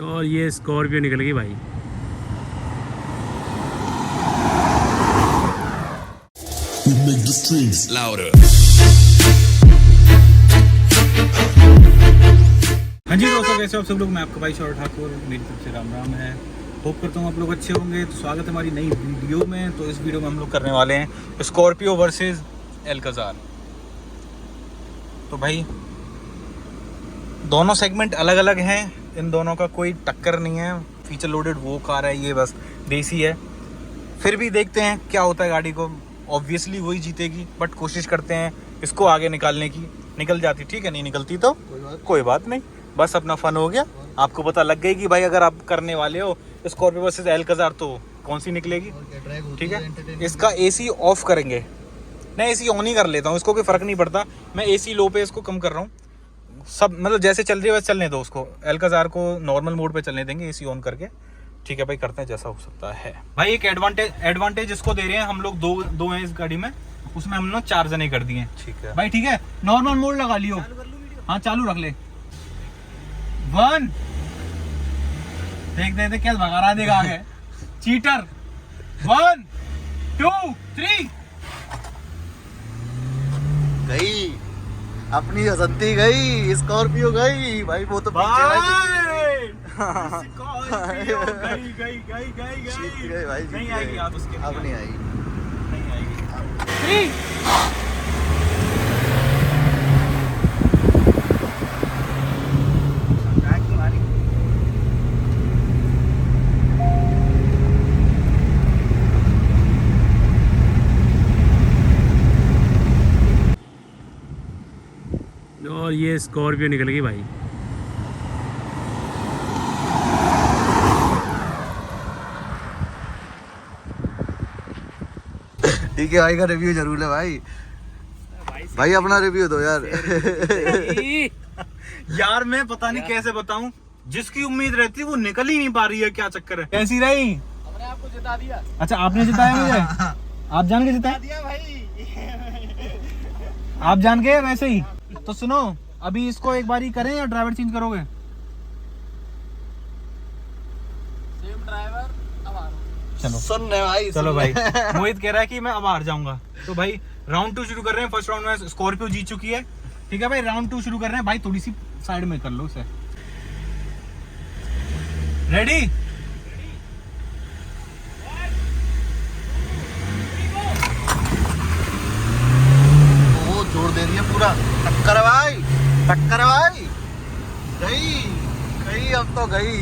और ये स्कॉर्पियो निकल गई भाई। Make the strings louder. हाँ जी दोस्तों, कैसे हो आप सब लोग। मैं आपका भाई शौर्य ठाकुर, मेरी तरफ से राम राम है। होप करता हूँ आप लोग अच्छे होंगे। तो स्वागत है हमारी नई वीडियो में। तो इस वीडियो में हम लोग करने वाले हैं स्कॉर्पियो वर्सेस एल्काजार। तो भाई दोनों सेगमेंट अलग अलग हैं, इन दोनों का कोई टक्कर नहीं है। फीचर लोडेड वो कार है, ये बस देसी है। फिर भी देखते हैं क्या होता है गाड़ी को। ऑब्वियसली वही जीतेगी, बट कोशिश करते हैं इसको आगे निकालने की। निकल जाती ठीक है, नहीं निकलती तो कोई बात नहीं, बस अपना फन हो गया। आपको पता लग गई कि भाई अगर आप करने वाले हो स्कॉर्पियो वर्सेस एल्काजार तो कौन सी निकलेगी। ठीक है, इसका एसी ऑफ करेंगे। मैं एसी ऑन ही कर लेता हूँ, इसको कोई फ़र्क नहीं पड़ता। मैं एसी लो पे इसको कम कर रहा हूँ। सब मतलब जैसे चल रही है वैसे चलने दो उसको। एल्काजार को नॉर्मल मोड पे चलने देंगे एसी ऑन करके। ठीक है भाई, करते हैं जैसा हो सकता है। भाई एक एडवांटेज इसको दे रहे हैं हम लोग, दो हैं इस गाड़ी में, उसमें हम लोग 4 जने कर दिए। ठीक है भाई, ठीक है। नॉर्मल मोड लगा लियो। हाँ चालू रख ले। 1 देख क्या भगा देगा आगे चीटर। 1 2 3 गई अपनी हसंती गई, स्कॉर्पियो गई भाई। वो तो पीछे गई भाई, नहीं आएगी याद उसके। अब नहीं आएगी, नहीं आएगी। 3 और ये स्कॉर्पियो निकल गई भाई। ठीक है भाई का रिव्यू जरूर है भाई। भाई अपना रिव्यू दो यार। यार मैं पता नहीं कैसे बताऊं, जिसकी उम्मीद रहती है वो निकल ही नहीं पा रही है। क्या चक्कर है, कैसी रही? हमने आपको जिता दिया। अच्छा आपने जिताया मुझे? आप जान के जिताया दिया भाई। आप जान के वैसे ही। तो सुनो, अभी इसको एक बार ही करें या ड्राइवर चेंज करोगे? सेम ड्राइवर अब आ रहा हूं। चलो सुन रहे भाई, चलो भाई। मोहित कह रहा है कि मैं अब हार जाऊंगा। तो भाई राउंड 2 शुरू कर रहे हैं। फर्स्ट राउंड में स्कॉर्पियो जीत चुकी है। ठीक है भाई, राउंड 2 शुरू कर रहे हैं। भाई थोड़ी सी साइड में कर लो उसे। रेडी? वो जोर दे रही है पूरा। टक्कर है भाई, टक्कर है भाई। गई गई, अब तो गई।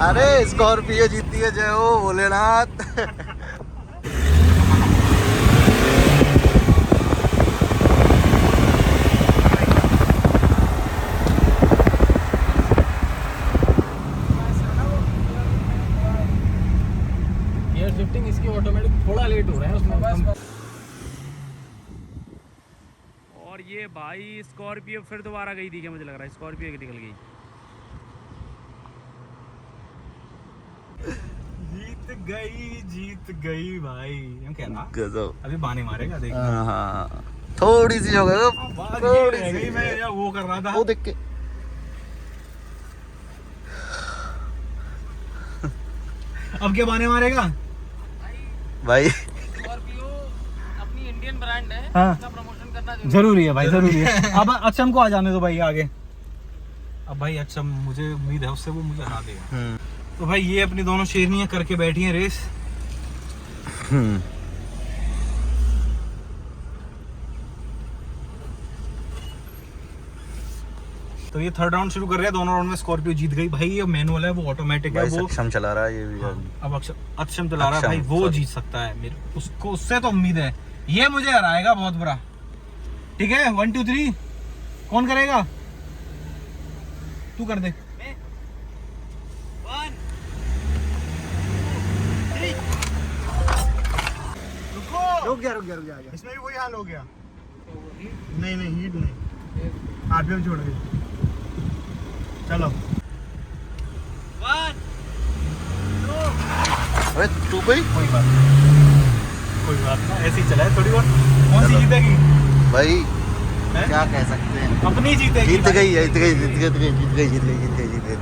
अरे स्कॉर्पियो जीती है, जय हो भोलेनाथ। गियर शिफ्टिंग इसकी ऑटोमेटिक थोड़ा लेट हो रहा है उसमें। और ये भाई स्कॉर्पियो फिर दोबारा गई थी क्या, मुझे लग रहा है स्कॉर्पियो की निकल गई। जीत गई भाई। हम कह रहा गजब। अभी बाने मारेगा, देख। हाँ थोड़ी सी हो गई, थोड़ी सी। मैं या वो कर रहा था। वो देख के अब क्या बाने मारेगा भाई। स्कॉर्पियो अपनी इंडियन ब्रांड है, हाँ। इसका प्रमोशन करना जरूरी है भाई, जरूरी है। अब अक्षम को आ जाने दो भाई आगे। अब भाई अक्षम, मुझे उम्मीद है उससे वो मुझे हरा देगा। तो भाई ये अपनी दोनों शेरनियां करके बैठी हैं रेस। तो ये थर्ड राउंड शुरू कर रहे हैं। दोनों राउंड में स्कॉर्पियो जीत गई भाई। ये मैनुअल है, वो ऑटोमेटिक है। वो सक्षम चला रहा है ये भी। अब अक्षम चला रहा है भाई, वो sorry। जीत सकता है। मेरे उसको उससे तो उम्मीद है, ये मुझे हराएगा बहुत बुरा। ठीक है 1 2 3 कौन करेगा? तू कर दे। 1 रुक गया। इसमें भी वही हाल हो गया। नहीं हीट नहीं, आरपीएम छोड़ गई। चलो 1 अरे तू भाई, कोई बात नहीं, ऐसे ही चला है थोड़ी बहुत। कौन सी जीतेगी? भाई क्या कह सकते हैं। अपनी जीतेगी। जीत गई जीत गई जीत गई जीत गई जीत गई जीत गई जीत गई जीत गई।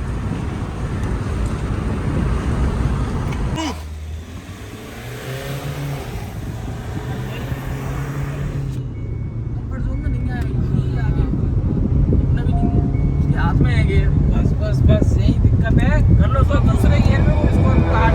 हाथ में है गियर, बस बस बस यही दिक्कत है। कर लो तो दूसरे गियर में वो इसको काट।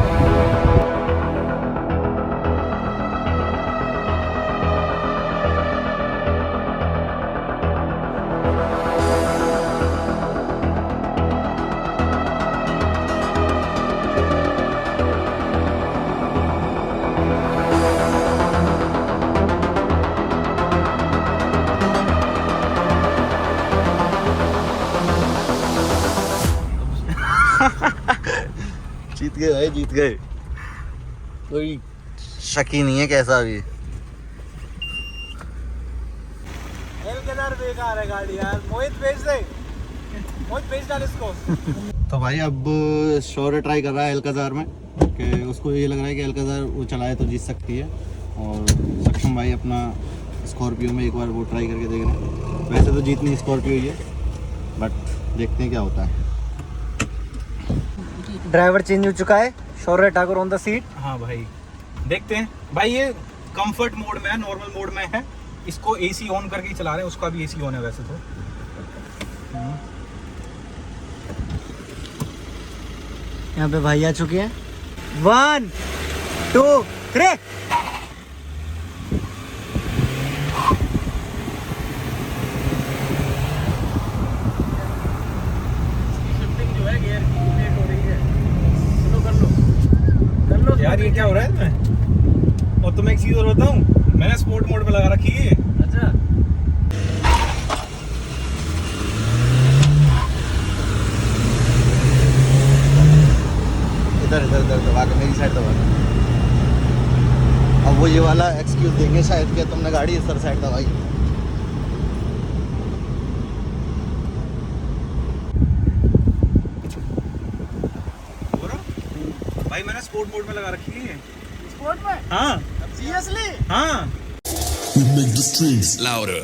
जीत गए भाई, जीत गए। कोई शक ही नहीं है कैसा भी। एल्काजार बेकार है गाड़ी यार। मोहित बेच दे, मोहित बेच डाल इसको। तो भाई अब शौर्य ट्राई कर रहा है एल्काजार में कि उसको ये लग रहा है कि एल्काजार वो चलाए तो जीत सकती है। और सक्षम भाई अपना स्कॉर्पियो में एक बार वो ट्राई करके देख रहे हैं। वैसे तो जीतनी स्कॉर्पियो ही है, बट देखते हैं क्या होता है। ड्राइवर चेंज हो चुका है, शौर्य ठाकुर ऑन द सीट। हाँ भाई, देखते हैं भाई। ये कंफर्ट मोड में है, नॉर्मल मोड में है। इसको एसी ऑन करके ही चला रहे हैं। उसका भी एसी ऑन है वैसे तो। यहाँ पे भाई आ चुके हैं। 1 2 3। शिफ्टिंग जो है गियर की लेट हो रही है। चलो कर लो कर लो यार ये क्या हो रहा है इसमें? और तुम्हें एक चीज़ और बताऊं, मैंने स्पोर्ट मोड में लगा रखी है। अच्छा इधर इधर इधर दबा के मेरी साइड दबा के। अब वो ये वाला एक्सक्यूज देंगे शायद कि तुमने गाड़ी इस तरह साइड दबाई। भाई मैंने स्पोर्ट मोड में लगा रखी है। स्पोर्ट में हाँ सीरियसली। हाँ। We make the streams louder.